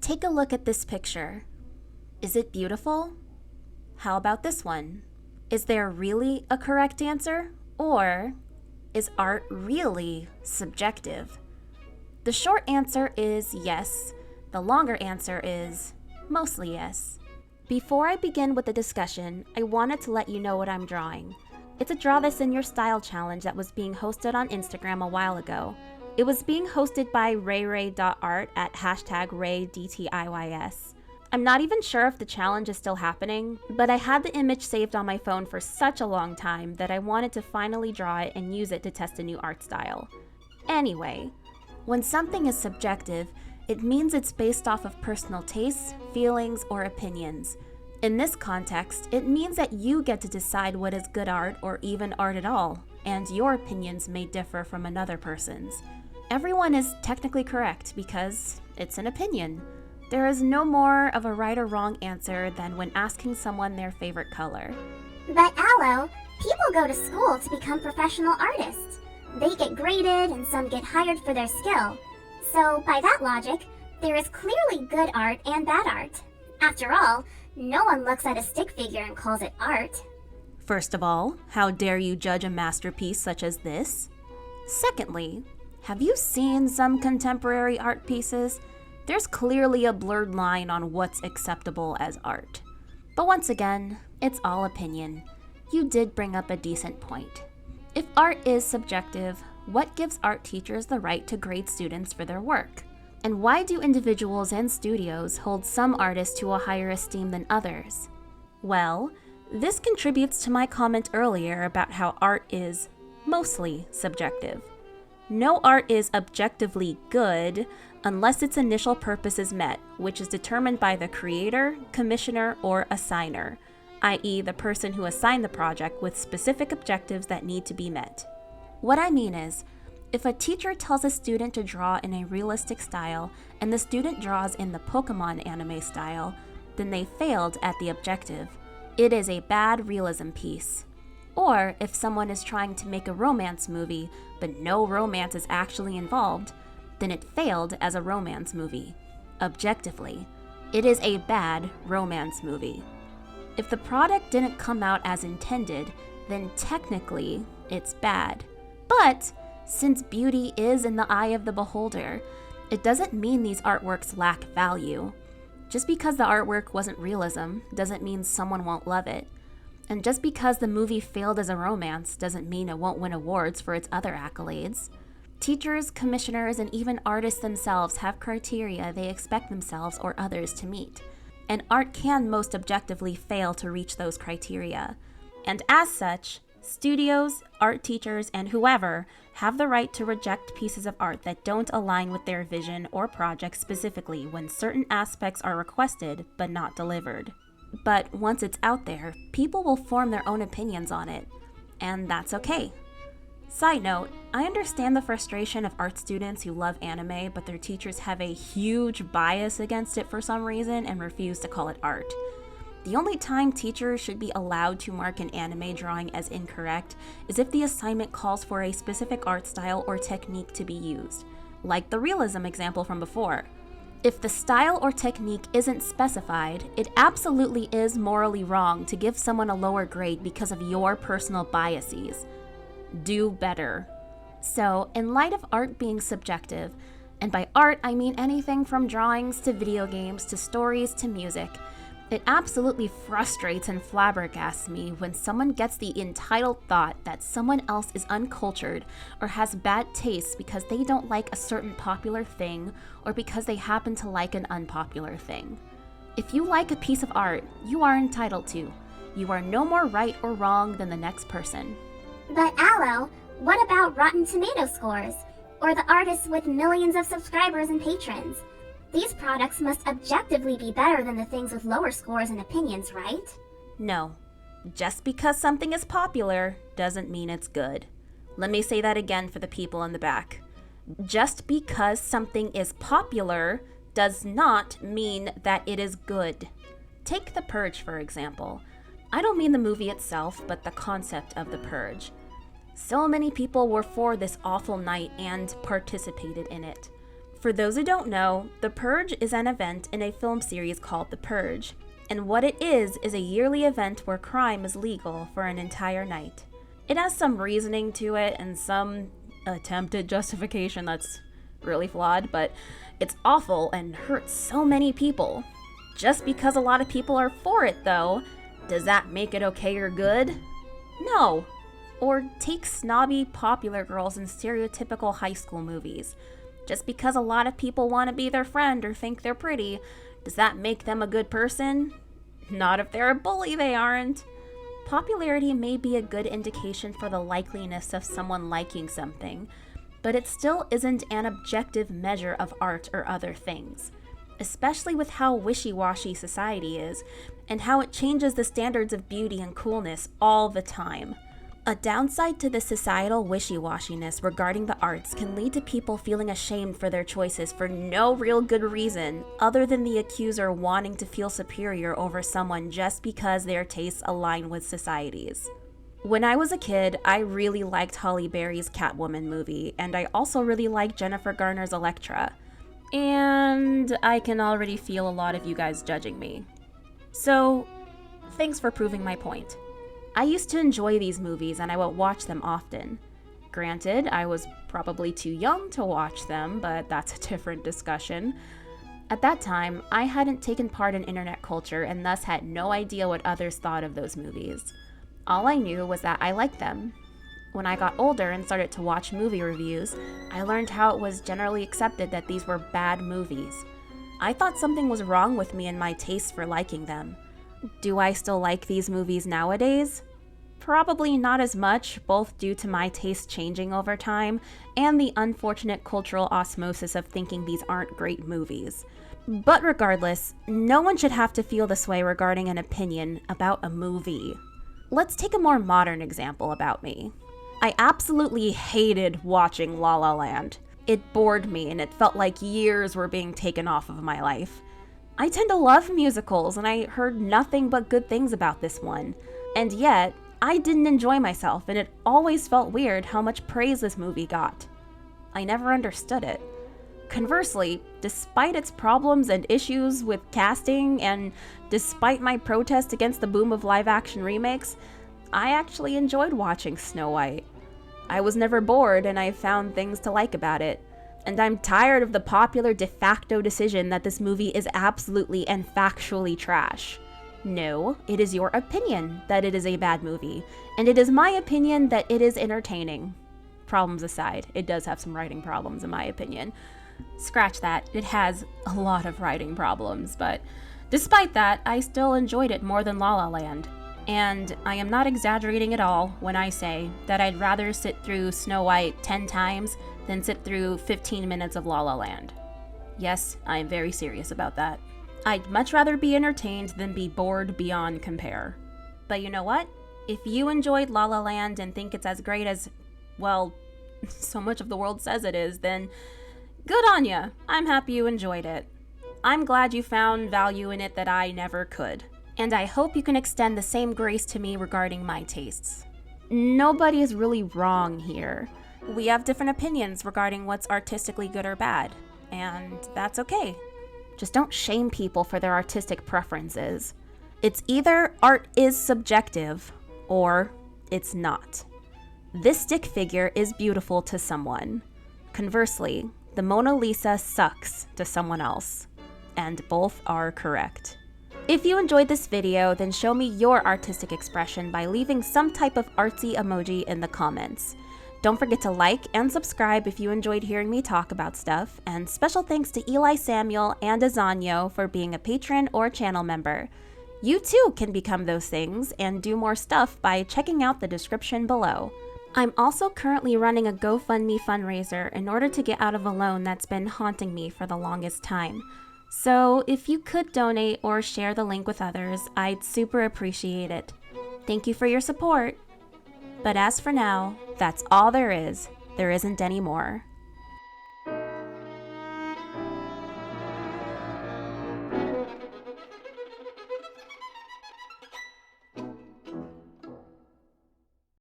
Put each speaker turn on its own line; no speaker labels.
Take a look at this picture. Is it beautiful? How about this one? Is there really a correct answer? Or is art really subjective? The short answer is yes. The longer answer is mostly yes. Before I begin with the discussion, I wanted to let you know what I'm drawing. It's a Draw This in Your Style challenge that was being hosted on Instagram a while ago. It was being hosted by rayray.art at #RayDTIYS. I'm not even sure if the challenge is still happening, but I had the image saved on my phone for such a long time that I wanted to finally draw it and use it to test a new art style. Anyway, when something is subjective, it means it's based off of personal tastes, feelings, or opinions. In this context, it means that you get to decide what is good art or even art at all, and your opinions may differ from another person's. Everyone is technically correct because it's an opinion. There is no more of a right or wrong answer than when asking someone their favorite color.
But Aloe, people go to school to become professional artists. They get graded and some get hired for their skill. So by that logic, there is clearly good art and bad art. After all, no one looks at a stick figure and calls it art.
First of all, how dare you judge a masterpiece such as this? Secondly, have you seen some contemporary art pieces? There's clearly a blurred line on what's acceptable as art. But once again, it's all opinion. You did bring up a decent point. If art is subjective, what gives art teachers the right to grade students for their work? And why do individuals and studios hold some artists to a higher esteem than others? Well, this contributes to my comment earlier about how art is mostly subjective. No art is objectively good unless its initial purpose is met, which is determined by the creator, commissioner, or assigner, i.e. the person who assigned the project with specific objectives that need to be met. What I mean is, if a teacher tells a student to draw in a realistic style and the student draws in the Pokemon anime style, then they failed at the objective. It is a bad realism piece. Or if someone is trying to make a romance movie, but no romance is actually involved, then it failed as a romance movie. Objectively, it is a bad romance movie. If the product didn't come out as intended, then technically it's bad. But since beauty is in the eye of the beholder, it doesn't mean these artworks lack value. Just because the artwork wasn't realism doesn't mean someone won't love it. And just because the movie failed as a romance doesn't mean it won't win awards for its other accolades. Teachers, commissioners, and even artists themselves have criteria they expect themselves or others to meet. And art can most objectively fail to reach those criteria. And as such, studios, art teachers, and whoever have the right to reject pieces of art that don't align with their vision or project specifically when certain aspects are requested but not delivered. But once it's out there, people will form their own opinions on it, and that's okay. Side note, I understand the frustration of art students who love anime, but their teachers have a huge bias against it for some reason and refuse to call it art. The only time teachers should be allowed to mark an anime drawing as incorrect is if the assignment calls for a specific art style or technique to be used, like the realism example from before. If the style or technique isn't specified, it absolutely is morally wrong to give someone a lower grade because of your personal biases. Do better. So, in light of art being subjective, and by art I mean anything from drawings to video games to stories to music, it absolutely frustrates and flabbergasts me when someone gets the entitled thought that someone else is uncultured or has bad taste because they don't like a certain popular thing or because they happen to like an unpopular thing. If you like a piece of art, you are entitled to. You are no more right or wrong than the next person.
But Aloe, what about Rotten Tomato scores? Or the artists with millions of subscribers and patrons? These products must objectively be better than the things with lower scores and opinions, right?
No. Just because something is popular doesn't mean it's good. Let me say that again for the people in the back. Just because something is popular does not mean that it is good. Take The Purge, for example. I don't mean the movie itself, but the concept of The Purge. So many people were for this awful night and participated in it. For those who don't know, The Purge is an event in a film series called The Purge, and what it is a yearly event where crime is legal for an entire night. It has some reasoning to it and some attempted justification that's really flawed, but it's awful and hurts so many people. Just because a lot of people are for it, though, does that make it okay or good? No. Or take snobby popular girls in stereotypical high school movies. Just because a lot of people want to be their friend or think they're pretty, does that make them a good person? Not if they're a bully, they aren't. Popularity may be a good indication for the likeliness of someone liking something, but it still isn't an objective measure of art or other things, especially with how wishy-washy society is and how it changes the standards of beauty and coolness all the time. A downside to the societal wishy-washiness regarding the arts can lead to people feeling ashamed for their choices for no real good reason other than the accuser wanting to feel superior over someone just because their tastes align with society's. When I was a kid, I really liked Halle Berry's Catwoman movie, and I also really liked Jennifer Garner's Elektra. And I can already feel a lot of you guys judging me. So, thanks for proving my point. I used to enjoy these movies and I would watch them often. Granted, I was probably too young to watch them, but that's a different discussion. At that time, I hadn't taken part in internet culture and thus had no idea what others thought of those movies. All I knew was that I liked them. When I got older and started to watch movie reviews, I learned how it was generally accepted that these were bad movies. I thought something was wrong with me and my taste for liking them. Do I still like these movies nowadays? Probably not as much, both due to my taste changing over time and the unfortunate cultural osmosis of thinking these aren't great movies. But regardless, no one should have to feel this way regarding an opinion about a movie. Let's take a more modern example about me. I absolutely hated watching La La Land. It bored me and it felt like years were being taken off of my life. I tend to love musicals and I heard nothing but good things about this one. And yet, I didn't enjoy myself and it always felt weird how much praise this movie got. I never understood it. Conversely, despite its problems and issues with casting and despite my protest against the boom of live-action remakes, I actually enjoyed watching Snow White. I was never bored and I found things to like about it. And I'm tired of the popular de facto decision that this movie is absolutely and factually trash. No, it is your opinion that it is a bad movie, and it is my opinion that it is entertaining. Problems aside, it does have some writing problems in my opinion. Scratch that, it has a lot of writing problems, but despite that, I still enjoyed it more than La La Land. And I am not exaggerating at all when I say that I'd rather sit through Snow White 10 times than sit through 15 minutes of La La Land. Yes, I am very serious about that. I'd much rather be entertained than be bored beyond compare. But you know what? If you enjoyed La La Land and think it's as great as, well, so much of the world says it is, then good on ya. I'm happy you enjoyed it. I'm glad you found value in it that I never could. And I hope you can extend the same grace to me regarding my tastes. Nobody is really wrong here. We have different opinions regarding what's artistically good or bad, and that's okay. Just don't shame people for their artistic preferences. It's either art is subjective, or it's not. This stick figure is beautiful to someone. Conversely, the Mona Lisa sucks to someone else. And both are correct. If you enjoyed this video, then show me your artistic expression by leaving some type of artsy emoji in the comments. Don't forget to like and subscribe if you enjoyed hearing me talk about stuff, and special thanks to Eli Samuel and Azanyo for being a patron or channel member. You too can become those things and do more stuff by checking out the description below. I'm also currently running a GoFundMe fundraiser in order to get out of a loan that's been haunting me for the longest time. So if you could donate or share the link with others, I'd super appreciate it. Thank you for your support. But as for now, that's all there is. There isn't any more.